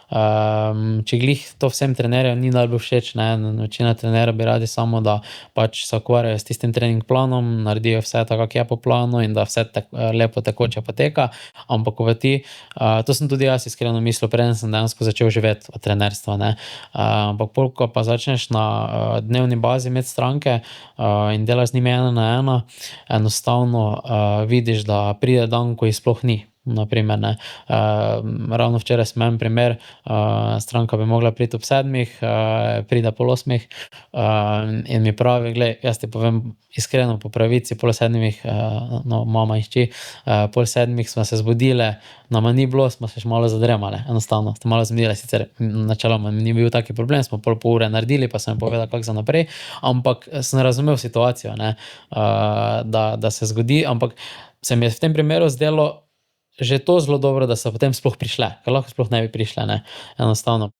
Če glih to vsem trenerjem ni najbolj všeč, ne, večina trenerjev bi radi samo, da pač se ukvarjajo s tistim trening planom, naredijo vse tako, kako je po planu in da vse lepo tekoče poteka, ampak ko pa ti, to sem tudi jaz iskreno mislil, preden sem dejansko začel živeti od trenerstva, ne. Ampak pol, ko pa začneš na, dnevni bazi imeti stranke, in delaš z njimi ena na ena, enostavno, vidiš, da pride dan, ko jih sploh ni. Na primer, ne, ravno včeraj sem imel en primer, stranka bi mogla priti ob 7, pride pol 8, in mi pravi: "Glej, jaz ti povem iskreno, po pravici, pol 7, no, mama in hči, pol 7 sva se zbudile, nama ni bilo, smo se še malo zadremale, enostavno, smo malo zmedile, sicer načeloma ni bil tak problem, smo pol ure naredili, pa sem ji povedal, kako za naprej, ampak sem razumel situacijo, ne, da se zgodi, ampak se mi je v tem primeru zdelo že to zelo dobro, da so potem sploh prišle, ker lahko sploh ne bi prišle, ne, enostavno.